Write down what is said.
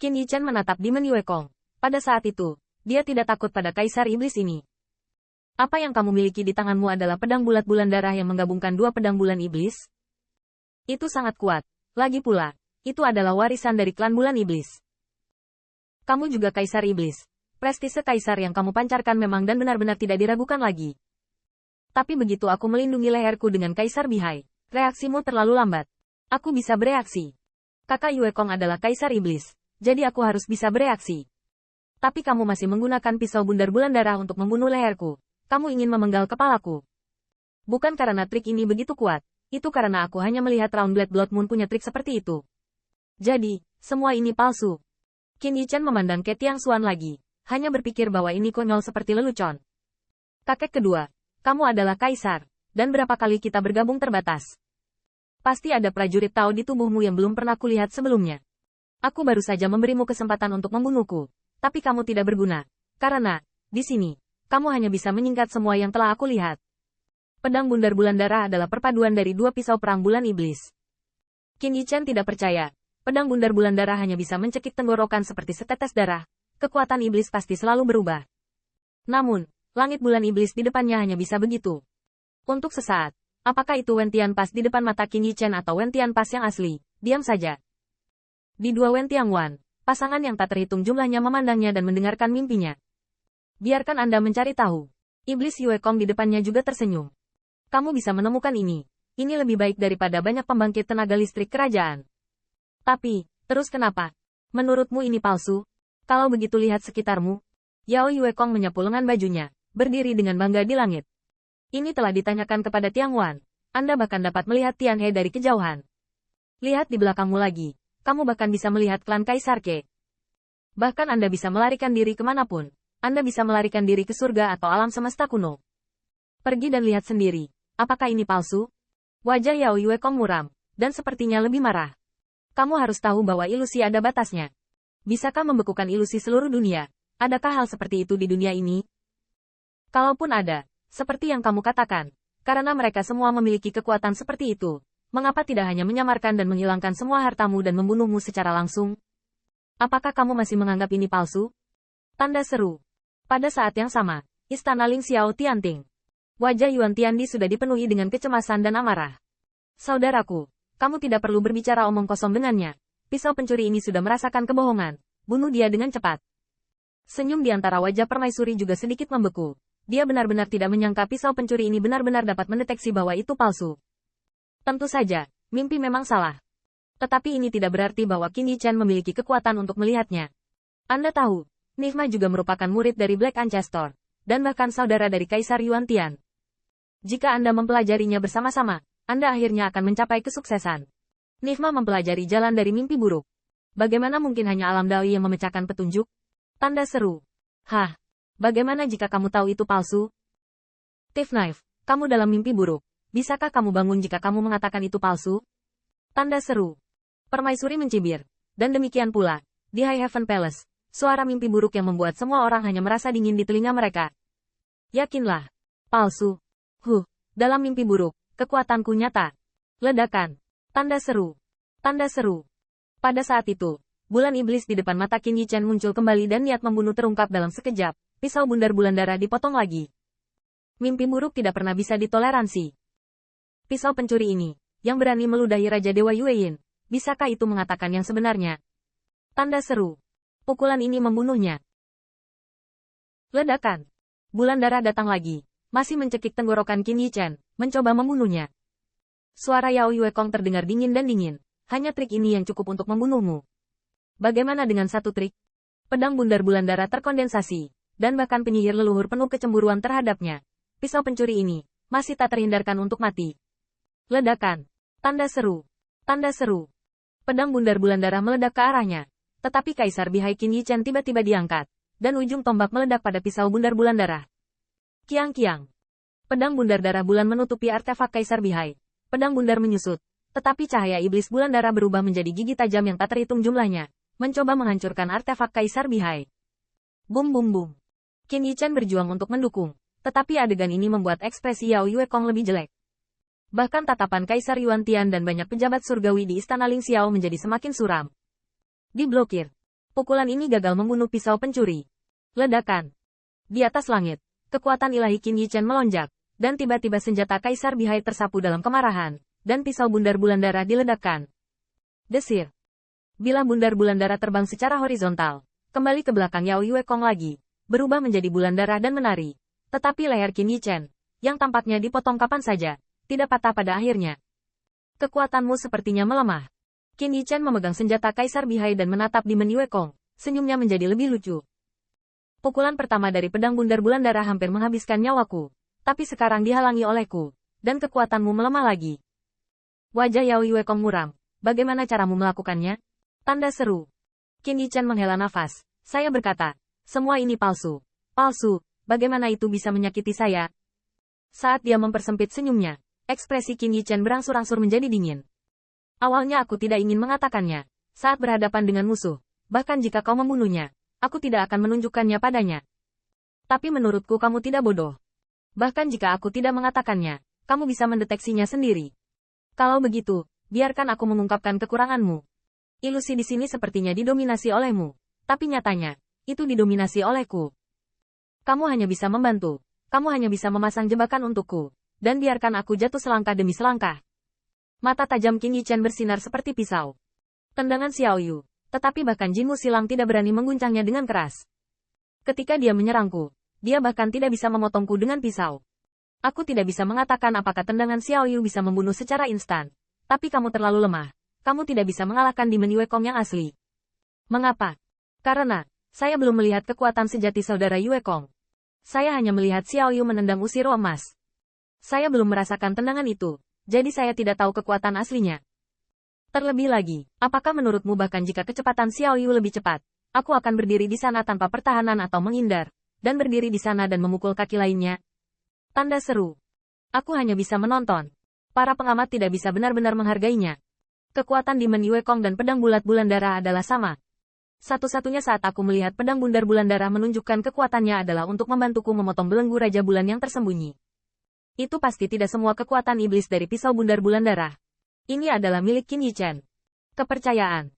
Qin Yichen menatap Demon Yue Kong. Pada saat itu, dia tidak takut pada Kaisar Iblis ini. Apa yang kamu miliki di tanganmu adalah pedang bulat bulan darah yang menggabungkan dua pedang bulan iblis? Itu sangat kuat. Lagi pula, itu adalah warisan dari klan bulan iblis. Kamu juga Kaisar Iblis. Prestise Kaisar yang kamu pancarkan memang dan benar-benar tidak diragukan lagi. Tapi begitu aku melindungi leherku dengan Kaisar Bihai, reaksimu terlalu lambat. Aku bisa bereaksi. Kakak Yue Kong adalah Kaisar Iblis, jadi aku harus bisa bereaksi. Tapi kamu masih menggunakan pisau bundar bulan darah untuk membunuh leherku. Kamu ingin memenggal kepalaku. Bukan karena trik ini begitu kuat, itu karena aku hanya melihat Round Blade Blood Moon punya trik seperti itu. Jadi, semua ini palsu. Qin Yichen memandang Ke Tiang Xuan lagi, hanya berpikir bahwa ini konyol seperti lelucon. Kakek kedua, kamu adalah Kaisar, dan berapa kali kita bergabung terbatas. Pasti ada prajurit Tao di tubuhmu yang belum pernah kulihat sebelumnya. Aku baru saja memberimu kesempatan untuk membunuhku. Tapi kamu tidak berguna. Karena, di sini, kamu hanya bisa menyingkat semua yang telah aku lihat. Pedang bundar bulan darah adalah perpaduan dari dua pisau perang bulan iblis. Qin Yichen tidak percaya. Pedang bundar bulan darah hanya bisa mencekik tenggorokan seperti setetes darah. Kekuatan iblis pasti selalu berubah. Namun, langit bulan iblis di depannya hanya bisa begitu. Untuk sesaat, apakah itu Wentian Pas di depan mata Qin Yichen atau Wentian Pas yang asli? Diam saja. Di dua Wentian Wan, pasangan yang tak terhitung jumlahnya memandangnya dan mendengarkan mimpinya. Biarkan Anda mencari tahu. Iblis Yue Kong di depannya juga tersenyum. Kamu bisa menemukan ini. Ini lebih baik daripada banyak pembangkit tenaga listrik kerajaan. Tapi, terus kenapa? Menurutmu ini palsu? Kalau begitu lihat sekitarmu. Yao Yue Kong menyapu lengan bajunya, berdiri dengan bangga di langit. Ini telah ditanyakan kepada Tiang Wan. Anda bahkan dapat melihat Tian He dari kejauhan. Lihat di belakangmu lagi. Kamu bahkan bisa melihat klan Kaisar Ke. Bahkan Anda bisa melarikan diri kemanapun. Anda bisa melarikan diri ke surga atau alam semesta kuno. Pergi dan lihat sendiri. Apakah ini palsu? Wajah Yao Yue Kong muram, dan sepertinya lebih marah. Kamu harus tahu bahwa ilusi ada batasnya. Bisakah membekukan ilusi seluruh dunia? Adakah hal seperti itu di dunia ini? Kalaupun ada, seperti yang kamu katakan, karena mereka semua memiliki kekuatan seperti itu. Mengapa tidak hanya menyamarkan dan menghilangkan semua hartamu dan membunuhmu secara langsung? Apakah kamu masih menganggap ini palsu? Tanda seru. Pada saat yang sama, istana Ling Xiao Tianting. Wajah Yuan Tiandi sudah dipenuhi dengan kecemasan dan amarah. Saudaraku, kamu tidak perlu berbicara omong kosong dengannya. Pisau pencuri ini sudah merasakan kebohongan. Bunuh dia dengan cepat. Senyum di antara wajah permaisuri juga sedikit membeku. Dia benar-benar tidak menyangka pisau pencuri ini benar-benar dapat mendeteksi bahwa itu palsu. Tentu saja, mimpi memang salah. Tetapi ini tidak berarti bahwa Qin Yichen memiliki kekuatan untuk melihatnya. Anda tahu, Nigma juga merupakan murid dari Black Ancestor, dan bahkan saudara dari Kaisar Yuan Tian. Jika Anda mempelajarinya bersama-sama, Anda akhirnya akan mencapai kesuksesan. Nigma mempelajari jalan dari mimpi buruk. Bagaimana mungkin hanya alam dao yang memecahkan petunjuk? Tanda seru. Hah, bagaimana jika kamu tahu itu palsu? Thief Knife, kamu dalam mimpi buruk. Bisakah kamu bangun jika kamu mengatakan itu palsu? Tanda seru. Permaisuri mencibir. Dan demikian pula, di High Heaven Palace, suara mimpi buruk yang membuat semua orang hanya merasa dingin di telinga mereka. Yakinlah. Palsu. Dalam mimpi buruk, kekuatanku nyata. Ledakan. Tanda seru. Tanda seru. Pada saat itu, bulan iblis di depan mata Qin Yichen muncul kembali dan niat membunuh terungkap dalam sekejap. Pisau bundar bulan darah dipotong lagi. Mimpi buruk tidak pernah bisa ditoleransi. Pisau pencuri ini, yang berani meludahi Raja Dewa Yueyin, bisakah itu mengatakan yang sebenarnya? Tanda seru. Pukulan ini membunuhnya. Ledakan. Bulan darah datang lagi, masih mencekik tenggorokan Qin Yichen, mencoba membunuhnya. Suara Yao Yue Kong terdengar dingin dan dingin. Hanya trik ini yang cukup untuk membunuhmu. Bagaimana dengan satu trik? Pedang bundar bulan darah terkondensasi, dan bahkan penyihir leluhur penuh kecemburuan terhadapnya. Pisau pencuri ini, masih tak terhindarkan untuk mati. Ledakan. Tanda seru. Tanda seru. Pedang bundar bulan darah meledak ke arahnya. Tetapi Kaisar Bihai Qin Yichen tiba-tiba diangkat, dan ujung tombak meledak pada pisau bundar bulan darah. Kiang-kiang. Pedang bundar darah bulan menutupi artefak Kaisar Bihai. Pedang bundar menyusut. Tetapi cahaya iblis bulan darah berubah menjadi gigi tajam yang tak terhitung jumlahnya, mencoba menghancurkan artefak Kaisar Bihai. Bum bum bum. Qin Yichen berjuang untuk mendukung, tetapi adegan ini membuat ekspresi Yao Yue Kong lebih jelek. Bahkan tatapan Kaisar Yuan Tian dan banyak pejabat surgawi di istana Ling Xiao menjadi semakin suram. Diblokir. Pukulan ini gagal membunuh pisau pencuri. Ledakan. Di atas langit, kekuatan ilahi Qin Yichen melonjak, dan tiba-tiba senjata Kaisar Bihai tersapu dalam kemarahan, dan pisau bundar bulan darah diledakkan. Desir. Bila bundar bulan darah terbang secara horizontal, kembali ke belakang Yao Yue Kong lagi, berubah menjadi bulan darah dan menari. Tetapi leher Qin Yichen, yang tampaknya dipotong kapan saja, tidak patah pada akhirnya. Kekuatanmu sepertinya melemah. Qin Yichen memegang senjata Kaisar Bihai dan menatap Demon Yue Kong, senyumnya menjadi lebih lucu. Pukulan pertama dari pedang bundar bulan darah hampir menghabiskan nyawaku, tapi sekarang dihalangi olehku, dan kekuatanmu melemah lagi. Wajah Yao Yue Kong muram. Bagaimana caramu melakukannya? Tanda seru. Qin Yichen menghela nafas. Saya berkata, semua ini palsu. Palsu, bagaimana itu bisa menyakiti saya? Saat dia mempersempit senyumnya, ekspresi Qin Yichen berangsur-angsur menjadi dingin. Awalnya aku tidak ingin mengatakannya, saat berhadapan dengan musuh, bahkan jika kau membunuhnya, aku tidak akan menunjukkannya padanya. Tapi menurutku kamu tidak bodoh. Bahkan jika aku tidak mengatakannya, kamu bisa mendeteksinya sendiri. Kalau begitu, biarkan aku mengungkapkan kekuranganmu. Ilusi di sini sepertinya didominasi olehmu, tapi nyatanya, itu didominasi olehku. Kamu hanya bisa membantu, kamu hanya bisa memasang jebakan untukku, dan biarkan aku jatuh selangkah demi selangkah. Mata tajam Qin Yichen bersinar seperti pisau. Tendangan Xiao Yu, tetapi bahkan Jinmu Silang tidak berani mengguncangnya dengan keras. Ketika dia menyerangku, dia bahkan tidak bisa memotongku dengan pisau. Aku tidak bisa mengatakan apakah tendangan Xiao Yu bisa membunuh secara instan. Tapi kamu terlalu lemah. Kamu tidak bisa mengalahkan Demon Yue Kong yang asli. Mengapa? Karena, saya belum melihat kekuatan sejati saudara Yue Kong. Saya hanya melihat Xiao Yu menendang usiro emas. Saya belum merasakan tendangan itu, jadi saya tidak tahu kekuatan aslinya. Terlebih lagi, apakah menurutmu bahkan jika kecepatan Xiao Yu lebih cepat, aku akan berdiri di sana tanpa pertahanan atau menghindar, dan berdiri di sana dan memukul kaki lainnya? Tanda seru. Aku hanya bisa menonton. Para pengamat tidak bisa benar-benar menghargainya. Kekuatan Demon Yue Kong dan pedang bulat bulan darah adalah sama. Satu-satunya saat aku melihat pedang bundar bulan darah menunjukkan kekuatannya adalah untuk membantuku memotong belenggu Raja Bulan yang tersembunyi. Itu pasti tidak semua kekuatan iblis dari pisau bundar bulan darah. Ini adalah milik Qin Yichen. Kepercayaan.